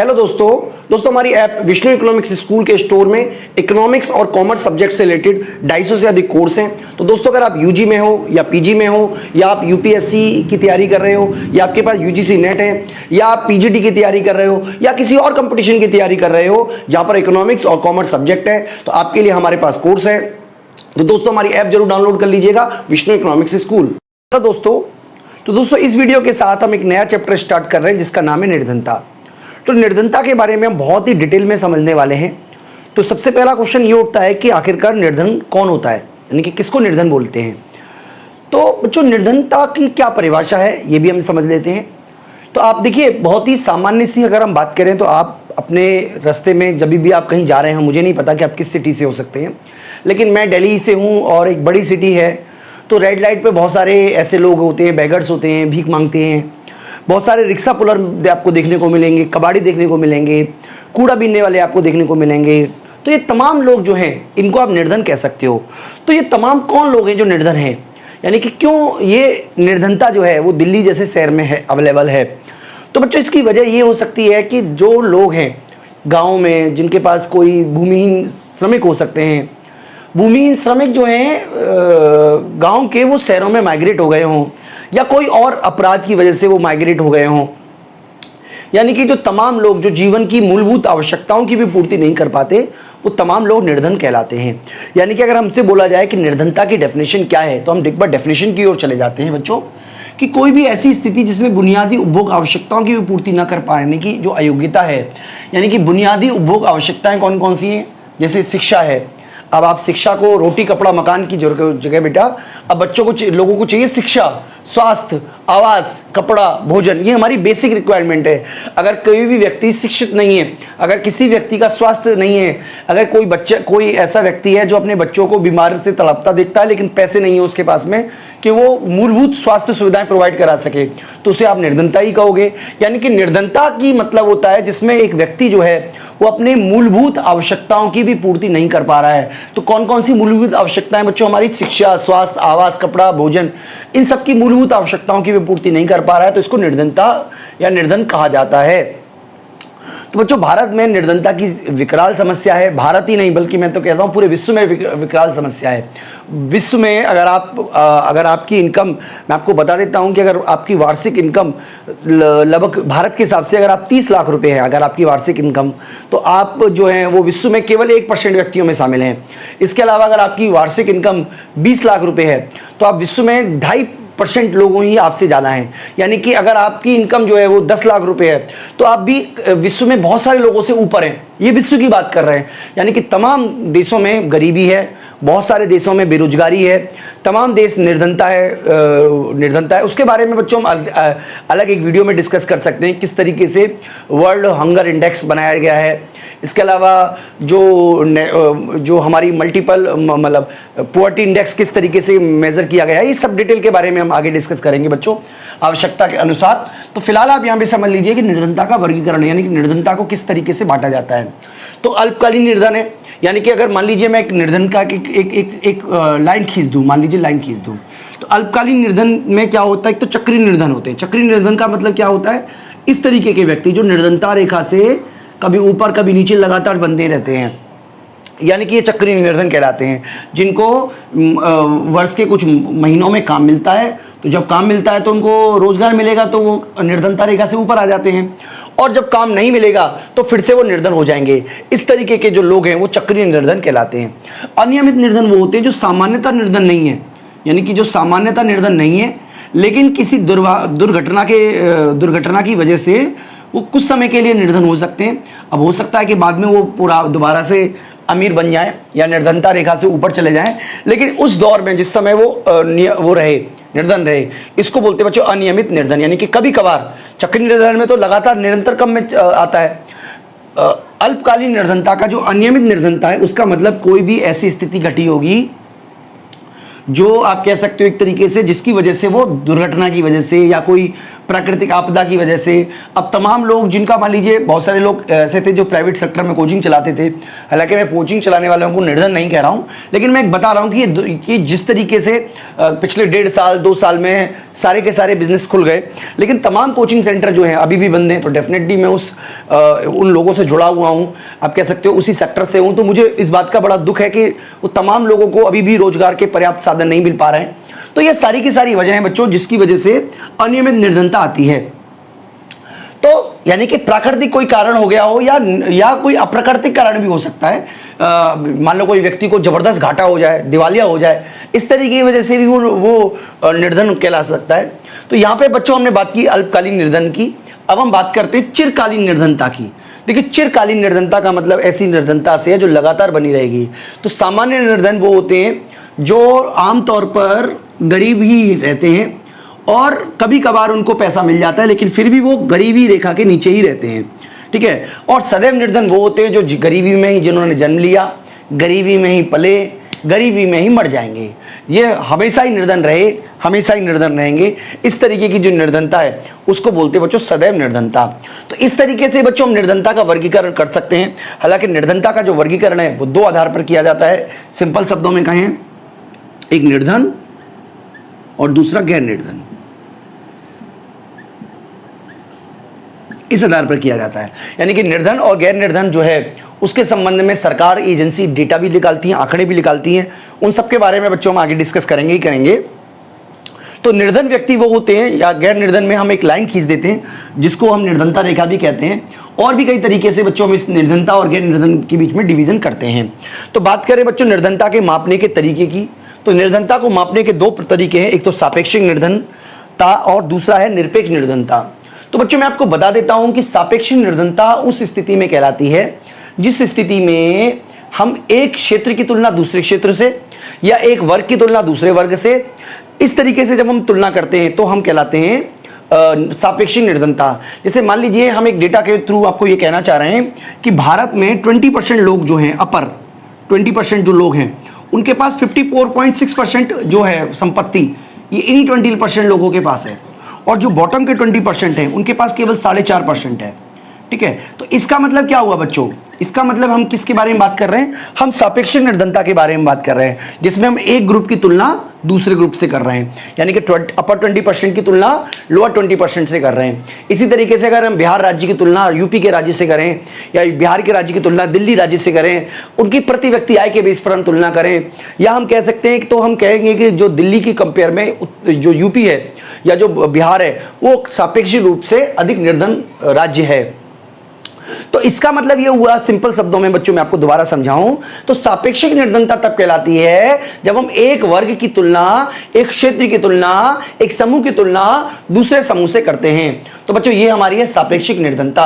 Hello दोस्तों हमारी app Vishnu economics school के स्टोर में इकोनॉमिक्स और कॉमर्स सब्जेक्ट से रिलेटेड 250 से अधिक कोर्स हैं। तो दोस्तों अगर आप यूजी में हो या पीजी में हो या आप यूपीएससी की तैयारी कर रहे हो या आपके पास यूजीसी नेट है या आप पीजीटी की तैयारी कर रहे हो या किसी और कंपटीशन की तैयारी कर रहे हो जहां पर इकोनॉमिक्स और कॉमर्स सब्जेक्ट है, तो आपके लिए हमारे पास कोर्स है। तो दोस्तों हमारी ऐप जरूर डाउनलोड कर लीजिएगा, विष्णु इकोनॉमिक्स स्कूल। तो दोस्तों इस वीडियो के साथ हम एक नया चैप्टर स्टार्ट कर रहे हैं जिसका नाम है निर्धनता। तो निर्धनता के बारे में हम बहुत ही डिटेल में समझने वाले हैं। तो सबसे पहला क्वेश्चन ये उठता है कि आखिरकार निर्धन कौन होता है, यानी कि किसको निर्धन बोलते हैं। तो बच्चों निर्धनता की क्या परिभाषा है ये भी हम समझ लेते हैं। तो आप देखिए बहुत ही सामान्य सी अगर हम बात करें तो आप अपने रास्ते में जब भी आप कहीं जा रहे हैं, मुझे नहीं पता कि आप किस सिटी से हो सकते हैं, लेकिन मैं दिल्ली से हूँ और एक बड़ी सिटी है, तो रेड लाइट पे बहुत सारे ऐसे लोग होते हैं, बेगर्स होते हैं, भीख मांगते हैं, बहुत सारे रिक्शा पुलर आपको देखने को मिलेंगे, कबाड़ी देखने को मिलेंगे, कूड़ा बीनने वाले आपको देखने को मिलेंगे। तो ये तमाम लोग जो हैं इनको आप निर्धन कह सकते हो। तो ये तमाम कौन लोग हैं जो निर्धन हैं, यानी कि क्यों ये निर्धनता जो है वो दिल्ली जैसे शहर में है, अवेलेबल है। तो बच्चों इसकी वजह ये हो सकती है कि जो लोग हैं गाँव में जिनके पास कोई भूमिहीन श्रमिक हो सकते हैं, भूमिहीन श्रमिक जो हैं गांव के वो शहरों में माइग्रेट हो गए हों या कोई और अपराध की वजह से वो माइग्रेट हो गए हों, यानी कि जो तमाम लोग जो जीवन की मूलभूत आवश्यकताओं की भी पूर्ति नहीं कर पाते वो तमाम लोग निर्धन कहलाते हैं। यानी कि अगर हमसे बोला जाए कि निर्धनता की डेफिनेशन क्या है तो हम एक बार डेफिनेशन की ओर चले जाते हैं बच्चों, कि कोई भी ऐसी स्थिति जिसमें बुनियादी उपभोग आवश्यकताओं की भी पूर्ति न कर पाने की जो अयोग्यता है। यानी कि बुनियादी उपभोग आवश्यकताएं कौन कौन सी हैं, जैसे शिक्षा है। अब आप शिक्षा को रोटी कपड़ा मकान की जगह बेटा अब बच्चों को लोगों को चाहिए शिक्षा, स्वास्थ्य, आवास, कपड़ा, भोजन, ये हमारी बेसिक रिक्वायरमेंट है। अगर कोई भी व्यक्ति शिक्षित नहीं है, अगर किसी व्यक्ति का स्वास्थ्य नहीं है, अगर कोई ऐसा व्यक्ति है जो अपने बच्चों को बीमार से तड़पता देखता है लेकिन पैसे नहीं है उसके पास में कि वो मूलभूत स्वास्थ्य सुविधाएं प्रोवाइड करा सके, तो उसे आप निर्धनता ही कहोगे। यानी कि निर्धनता की मतलब होता है जिसमें एक व्यक्ति जो है वो अपने मूलभूत आवश्यकताओं की भी पूर्ति नहीं कर पा रहा है। तो कौन कौन सी मूलभूत आवश्यकताएं बच्चों, हमारी शिक्षा, स्वास्थ्य, आवास, कपड़ा, भोजन, इन सब की मूलभूत आवश्यकताओं की भी पूर्ति नहीं कर पा रहा है, तो इसको निर्धनता या निर्धन कहा जाता है। तो बच्चों भारत में निर्धनता की विकराल समस्या है। भारत ही नहीं बल्कि मैं तो कहता हूँ पूरे विश्व में विकराल समस्या है। विश्व में अगर आपकी इनकम, मैं आपको बता देता हूँ कि अगर आपकी वार्षिक इनकम लगभग भारत के हिसाब से अगर आप 30 लाख रुपए है अगर आपकी वार्षिक इनकम, तो आप जो है वो विश्व में केवल 1% व्यक्तियों में शामिल हैं। इसके अलावा अगर आपकी वार्षिक इनकम 20 लाख रुपए है तो आप विश्व में 2.5% लोगों ही आपसे ज़्यादा हैं। यानी कि अगर आपकी इनकम जो है वो 10 लाख रुपए है तो आप भी विश्व में बहुत सारे लोगों से ऊपर हैं। ये विश्व की बात कर रहे हैं, यानी कि तमाम देशों में गरीबी है, बहुत सारे देशों में बेरोजगारी है, तमाम देश निर्धनता है। उसके बारे में बच्चों हम अलग एक वीडियो में डिस्कस कर सकते हैं किस तरीके से वर्ल्ड हंगर इंडेक्स बनाया गया है। इसके अलावा जो हमारी मल्टीपल मतलब पॉवर्टी इंडेक्स किस तरीके से मेजर किया गया है, ये सब डिटेल के बारे में हम आगे डिस्कस करेंगे बच्चों आवश्यकता के अनुसार। तो फिलहाल आप यहाँ पे समझ लीजिए कि निर्धनता का वर्गीकरण, यानी कि निर्धनता को किस तरीके से बांटा जाता है। तो अल्पकालीन निर्धन है, यानी कि अगर मान लीजिए मैं एक निर्धन का एक लाइन खींच दूँ, मान लीजिए लाइन खींच दूँ, तो अल्पकालीन निर्धन में क्या होता है, एक तो चक्रीय निर्धन होते हैं। चक्रीय निर्धन का मतलब क्या होता है, इस तरीके के व्यक्ति जो निर्धनता रेखा से कभी ऊपर कभी नीचे लगातार बंधे रहते हैं, यानी कि ये चक्रीय निर्धन कहलाते हैं। जिनको वर्ष के कुछ महीनों में काम मिलता है, तो जब काम मिलता है तो उनको रोजगार मिलेगा तो वो निर्धनता रेखा से ऊपर आ जाते हैं, और जब काम नहीं मिलेगा तो फिर से वो निर्धन हो जाएंगे। इस तरीके के जो लोग हैं वो चक्रीय निर्धन कहलाते हैं। अनियमित निर्धन वो होते हैं जो सामान्यतः निर्धन नहीं है, यानी कि जो सामान्यतः निर्धन नहीं है लेकिन किसी दुर्घटना की वजह से वो कुछ समय के लिए निर्धन हो सकते हैं। अब हो सकता है कि बाद में वो पूरा दोबारा से अमीर बन जाए या निर्धनता रेखा से ऊपर चले जाएं, लेकिन उस दौर में जिस समय वो निर्धन रहे, इसको बोलते हैं बच्चों अनियमित निर्धन। यानी कि कभी कभार, चक्रीय निर्धन में तो लगातार निरंतर कम में आता है। अल्पकालीन निर्धनता का जो अनियमित निर्धनता है उसका मतलब कोई भी ऐसी स्थिति घटी होगी जो आप कह सकते हो एक तरीके से जिसकी वजह से वो दुर्घटना की वजह से या कोई प्राकृतिक आपदा की वजह से अब तमाम लोग, जिनका मान लीजिए बहुत सारे लोग ऐसे थे जो प्राइवेट सेक्टर में कोचिंग चलाते थे, हालांकि मैं कोचिंग चलाने वालों को निर्धन नहीं कह रहा हूं, लेकिन मैं बता रहा हूं कि जिस तरीके से पिछले 1.5 साल 2 साल में सारे के सारे बिजनेस खुल गए, लेकिन तमाम कोचिंग सेंटर जो हैं अभी भी बंद हैं। तो डेफिनेटली मैं उन लोगों से जुड़ा हुआ हूं, आप कह सकते हो उसी सेक्टर से हूं, तो मुझे इस बात का बड़ा दुख है कि वो तमाम लोगों को अभी भी रोजगार के पर्याप्त साधन नहीं मिल पा रहे हैं। तो ये सारी की सारी वजह है बच्चों, जिसकी वजह से अनियमित निर्धनता आती है। तो यानी कि प्राकृतिक कोई कारण हो गया हो या कोई अप्राकृतिक कारण भी हो सकता है। मान लो कोई व्यक्ति को जबरदस्त घाटा हो जाए, दिवालिया हो जाए, इस तरीके की वजह से भी वो निर्धन कहला सकता है। तो यहाँ पे बच्चों हमने बात की अल्पकालीन निर्धन की, अब हम बात करते हैं चिरकालीन निर्धनता की। देखिए, चिरकालीन निर्धनता का मतलब ऐसी निर्धनता से है जो लगातार बनी रहेगी। तो सामान्य निर्धन वो होते हैं जो आमतौर पर गरीब ही रहते हैं और कभी कभार उनको पैसा मिल जाता है, लेकिन फिर भी वो गरीबी रेखा के नीचे ही रहते हैं, ठीक है। और सदैव निर्धन वो होते हैं जो गरीबी में ही, जिन्होंने जन्म लिया, गरीबी में ही पले, गरीबी में ही मर जाएंगे। ये हमेशा ही निर्धन रहे, हमेशा ही निर्धन रहेंगे। इस तरीके की जो निर्धनता है उसको बोलते हैं बच्चों सदैव निर्धनता। तो इस तरीके से बच्चों हम निर्धनता का वर्गीकरण कर सकते हैं। हालांकि निर्धनता का जो वर्गीकरण है वो 2 आधार पर किया जाता है। सिंपल शब्दों में कहें, एक निर्धन और दूसरा गैर निर्धन, इस आधार पर किया जाता है। यानी कि निर्धन और गैर निर्धन जो है उसके संबंध में सरकार, एजेंसी डेटा भी निकालती हैं, आंकड़े भी निकालती हैं। उन सब के बारे में बच्चों हम आगे डिस्कस करेंगे ही करेंगे। तो निर्धन व्यक्ति वो होते हैं, या गैर निर्धन में हम एक लाइन खींच देते हैं जिसको हम निर्धनता रेखा भी कहते हैं। और भी कई तरीके से बच्चों हम इस निर्धनता और गैर निर्धन के बीच में डिवीजन करते हैं। तो बात करें बच्चों निर्धनता के मापने के तरीके की, तो निर्धनता को मापने के 2 तरीके हैं। एक तो सापेक्षिक निर्धनता और दूसरा है निरपेक्ष निर्धनता। तो बच्चों मैं आपको बता देता हूं कि सापेक्षिक निर्धनता उस स्थिति में कहलाती है जिस स्थिति में हम एक क्षेत्र की तुलना दूसरे क्षेत्र से या एक वर्ग की तुलना दूसरे वर्ग से, इस तरीके से जब हम तुलना करते हैं तो हम कहलाते हैं सापेक्षिक निर्धनता। जैसे मान लीजिए हम एक डेटा के थ्रू आपको ये कहना चाह रहे हैं कि भारत में 20% लोग जो हैं, अपर 20% जो लोग हैं, उनके पास 54.6% जो है संपत्ति, ये इन्हीं 20% लोगों के पास है। और जो बॉटम के 20% हैं उनके पास केवल 4.5% है, ठीक है। तो इसका मतलब क्या हुआ बच्चों, इसका मतलब हम किसके बारे में बात कर रहे हैं, हम सापेक्षिक निर्धनता के बारे में बात कर रहे हैं, जिसमें हम एक ग्रुप की तुलना दूसरे ग्रुप से कर रहे हैं, यानी कि अपर 20% की तुलना लोअर 20% से कर रहे हैं। इसी तरीके से अगर हम बिहार राज्य की तुलना यूपी के राज्य से करें, या बिहार के राज्य की तुलना दिल्ली राज्य से करें, उनकी प्रति व्यक्ति आय के बेस पर हम तुलना करें, या हम कह सकते हैं, तो हम कहेंगे कि जो दिल्ली की कंपेयर में जो यूपी है या जो बिहार है वो सापेक्षिक रूप से अधिक निर्धन राज्य है। तो इसका मतलब ये हुआ, सिंपल शब्दों में बच्चों मैं आपको दोबारा समझाऊं तो सापेक्षिक निर्धनता तब कहलाती है जब हम एक वर्ग की तुलना, एक क्षेत्र की तुलना, एक समूह की तुलना दूसरे समूह से करते हैं। तो बच्चों ये हमारी है सापेक्षिक निर्धनता।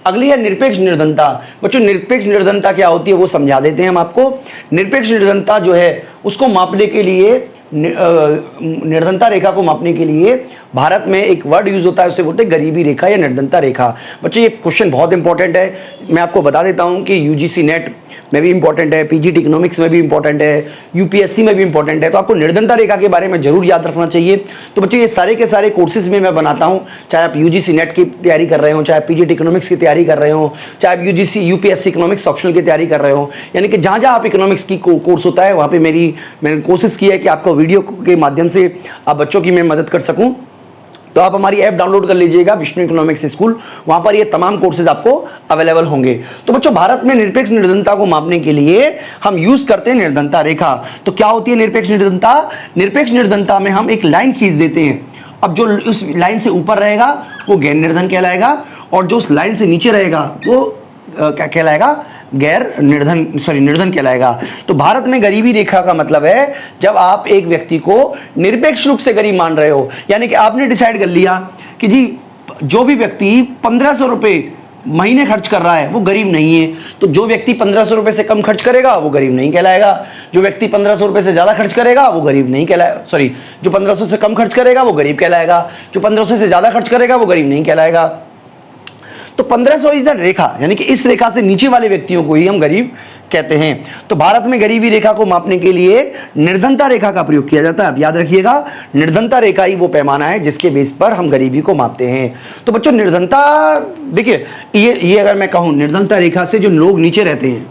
अगली है निरपेक्ष निर्धनता। बच्चों निरपेक्ष निर्धनता क्या होती है वो समझा देते हैं हम आपको। निरपेक्ष निर्धनता जो है उसको मापने के लिए, निर्धनता रेखा को मापने के लिए भारत में एक वर्ड यूज होता है, उसे बोलते हैं गरीबी रेखा या निर्धनता रेखा। बच्चों ये क्वेश्चन बहुत इंपॉर्टेंट है, मैं आपको बता देता हूं कि यूजीसी नेट में भी इंपॉर्टेंट है, पीजीटी इकोनॉमिक्स में भी इंपॉर्टेंट है, यूपीएससी में भी इंपॉर्टेंट है। तो आपको निर्धनता रेखा के बारे में जरूर याद रखना चाहिए। तो बच्चों ये सारे के सारे कोर्सेज में मैं बनाता हूं, चाहे आप यूजीसी नेट की तैयारी कर रहे हो, चाहे पीजीटी इकोनॉमिक्स की तैयारी कर रहे हो, चाहे आप यूपीएससी इकोनॉमिक्स ऑप्शनल की तैयारी कर रहे हो, यानी कि जहां जहां आप इकोनॉमिक्स की कोर्स होता है वहां पे मैंने कोशिश की है कि आपको वीडियो के माध्यम से आप बच्चों की मैं मदद कर सकूं। तो आप हमारी ऐप डाउनलोड कर लीजिएगा, विष्णु इकोनॉमिक्स स्कूल, वहां पर ये तमाम कोर्सेज आपको अवेलेबल होंगे। तो बच्चों भारत में निरपेक्ष निर्धनता को मापने के लिए हम यूज करते हैं निर्धनता रेखा। तो क्या होती है निरपेक्ष निर्धनता? निरपेक्ष निर्धनता में हम एक लाइन खींच देते हैं। अब जो उस लाइन से ऊपर रहेगा वो गैर निर्धन कहलाएगा, और जो उस लाइन से नीचे रहेगा वो क्या कहलाएगा? निर्धन कहलाएगा। तो भारत में गरीबी रेखा का मतलब है जब आप एक व्यक्ति को निरपेक्ष रूप से गरीब मान रहे हो, यानी कि आपने डिसाइड कर लिया कि जी जो भी व्यक्ति 1500 रुपये महीने खर्च कर रहा है वो गरीब नहीं है। तो जो व्यक्ति 1500 रुपये से कम खर्च करेगा वो गरीब नहीं कहलाएगा, जो व्यक्ति 1500 रुपये से ज़्यादा खर्च करेगा वो गरीब नहीं कहलाएगा, जो 1500 से कम खर्च करेगा वो गरीब कहलाएगा, जो 1500 से ज़्यादा खर्च करेगा वो गरीब नहीं कहलाएगा। तो 1500 इज द रेखा, यानी कि इस रेखा से नीचे वाले व्यक्तियों को ही हम गरीब कहते हैं। तो भारत में गरीबी रेखा को मापने के लिए निर्धनता रेखा का प्रयोग किया जाता है। अब याद रखिएगा, निर्धनता रेखा ही वो पैमाना है जिसके बेस पर हम गरीबी को मापते हैं। तो बच्चों निर्धनता, देखिए ये अगर मैं कहूं निर्धनता रेखा से जो लोग नीचे रहते हैं,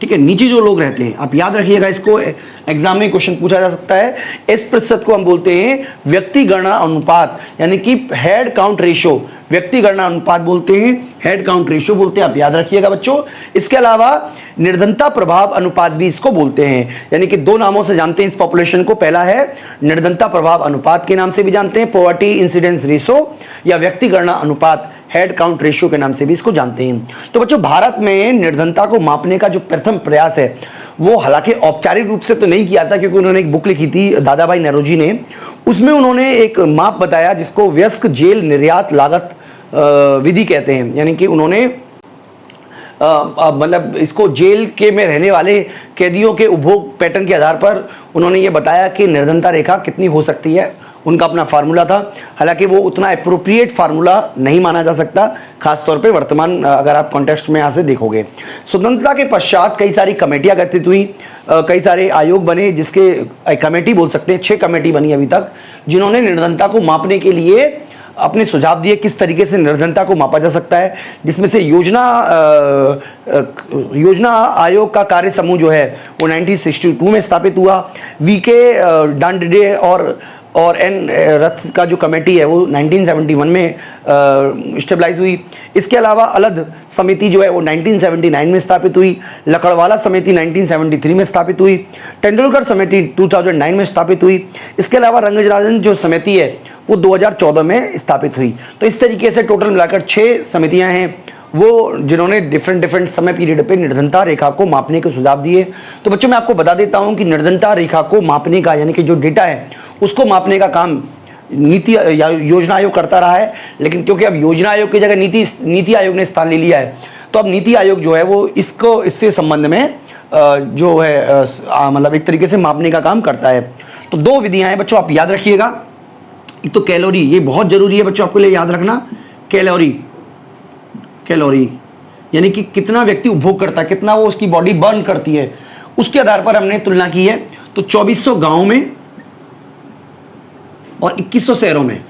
ठीक है, नीचे जो लोग रहते हैं, आप याद रखिएगा, इसको एग्जाम में क्वेश्चन पूछा जा सकता है। इस प्रतिशत को हम बोलते हैं व्यक्ति गणना अनुपात, यानी कि हेड काउंट रेशो, व्यक्ति गणना अनुपात बोलते हैं, हेड काउंट रेशो बोलते हैं, आप याद रखिएगा बच्चों। इसके अलावा निर्धनता प्रभाव अनुपात भी इसको बोलते हैं, यानी कि दो नामों से जानते हैं इस पॉपुलेशन को। पहला है निर्धनता प्रभाव अनुपात के नाम से भी जानते हैं, पॉवर्टी इंसिडेंस रेशो, या व्यक्ति गणना अनुपात, हेड काउंट रेशियो के नाम से भी इसको जानते हैं। तो बच्चों भारत में निर्धनता को मापने का जो प्रथम प्रयास है वो हालांकि औपचारिक रूप से तो नहीं किया था, क्योंकि उन्होंने एक बुक लिखी थी दादा भाई नौरोजी ने, उसमें उन्होंने एक माप बताया जिसको वयस्क जेल निर्यात लागत विधि कहते हैं। यानी कि उन्होंने मतलब इसको जेल के में रहने वाले कैदियों के उपभोग पैटर्न के आधार पर उन्होंने ये बताया कि निर्धनता रेखा कितनी हो सकती है, उनका अपना फार्मूला था। हालांकि वो उतना अप्रोप्रिएट फार्मूला नहीं माना जा सकता, खासतौर पे वर्तमान अगर आप कॉन्टेक्स्ट में यहाँ से देखोगे। स्वतंत्रता के पश्चात कई सारी कमेटियां गठित हुई, कई सारे आयोग बने, जिसके कमेटी बोल सकते हैं, 6 कमेटी बनी अभी तक, जिन्होंने निर्धनता को मापने के लिए अपने सुझाव दिए किस तरीके से निर्धनता को मापा जा सकता है। जिसमें से योजना आयोग का कार्य समूह जो है वो 1962 में स्थापित हुआ। वीके डांडे और एन रथ का जो कमेटी है वो 1971 में स्टेबलाइज हुई। इसके अलावा अलग समिति जो है वो 1979 में स्थापित हुई। लकड़वाला समिति 1973 में स्थापित हुई। तेंदुलकर समिति 2009 में स्थापित हुई। इसके अलावा रंगराजन जो समिति है वो 2014 में स्थापित हुई। तो इस तरीके से टोटल मिलाकर 6 समितियां हैं वो जिन्होंने डिफरेंट समय पीरियड पे निर्धनता रेखा को मापने के सुझाव दिए। तो बच्चों मैं आपको बता देता हूं कि निर्धनता रेखा को मापने का, यानी कि जो डेटा है उसको मापने का काम नीति या योजना आयोग करता रहा है, लेकिन क्योंकि अब योजना आयोग की जगह नीति आयोग ने स्थान ले लिया है, तो अब नीति आयोग जो है वो इससे संबंध में जो है मतलब एक तरीके से मापने का काम करता है। तो 2 विधियां हैं बच्चों, आप याद रखिएगा। एक तो कैलोरी, ये बहुत जरूरी है बच्चों आपके लिए याद रखना, कैलोरी यानी कि कितना व्यक्ति उपभोग करता है, कितना वो उसकी बॉडी बर्न करती है, उसके आधार पर हमने तुलना की है। तो 2400 गांव में और 2100 शहरों में,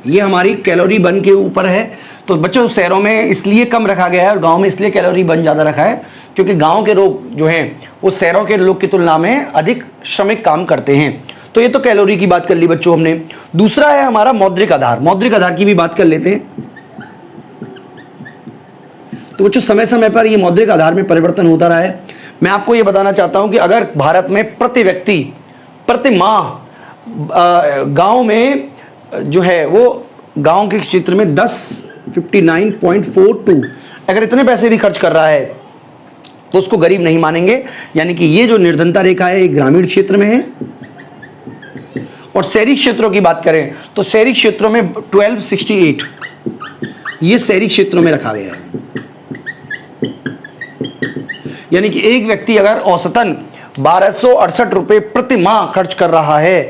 ये हमारी कैलोरी बर्न के ऊपर है। तो बच्चों शहरों में इसलिए कम रखा गया है और गांव में इसलिए कैलोरी बर्न ज्यादा रखा है क्योंकि गांव के लोग जो हैं वो शहरों के लोग की तुलना में अधिक श्रमिक काम करते हैं। तो ये तो कैलोरी की बात कर ली बच्चों हमने। दूसरा है हमारा मौद्रिक आधार, मौद्रिक आधार की भी बात कर लेते हैं। तो बच्चों समय समय पर ये मौद्रिक आधार में परिवर्तन होता रहा है। मैं आपको ये बताना चाहता हूं कि अगर भारत में प्रति व्यक्ति प्रति माह गांव में जो है वो गांव के क्षेत्र में 59.42 अगर इतने पैसे भी खर्च कर रहा है तो उसको गरीब नहीं मानेंगे। यानी कि ये जो निर्धनता रेखा है ये ग्रामीण क्षेत्र में है। और शहरी क्षेत्रों की बात करें तो शहरी क्षेत्रों में 1268 ये शहरी क्षेत्रों में रखा गया है। यानी कि एक व्यक्ति अगर औसतन 1268 रुपए प्रति माह खर्च कर रहा है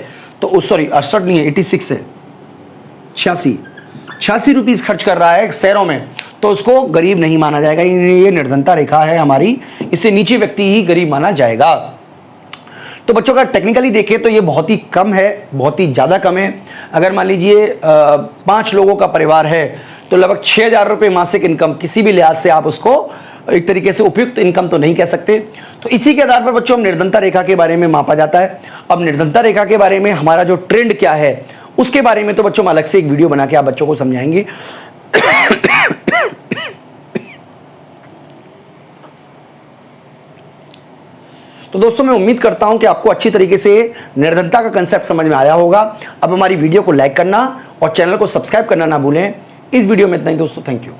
तो सॉरी 68 नहीं है 86 है 86 रुपीस खर्च कर रहा है शहरों में, तो उसको गरीब नहीं माना जाएगा। ये निर्धनता रेखा है हमारी, इससे नीचे व्यक्ति ही गरीब माना जाएगा। तो बच्चों का टेक्निकली देखें तो ये बहुत ही कम है, बहुत ही ज़्यादा कम है। अगर मान लीजिए 5 लोगों का परिवार है तो लगभग 6000 रुपये मासिक इनकम, किसी भी लिहाज से आप उसको एक तरीके से उपयुक्त इनकम तो नहीं कह सकते। तो इसी के आधार पर बच्चों हम निर्धनता रेखा के बारे में मापा जाता है। अब निर्धनता रेखा के बारे में हमारा जो ट्रेंड क्या है उसके बारे में तो बच्चों हम अलग से एक वीडियो बना के आप बच्चों को समझाएंगे। तो दोस्तों मैं उम्मीद करता हूं कि आपको अच्छी तरीके से निर्धनता का कंसेप्ट समझ में आया होगा। अब हमारी वीडियो को लाइक करना और चैनल को सब्सक्राइब करना ना भूलें। इस वीडियो में इतना ही दोस्तों, थैंक यू।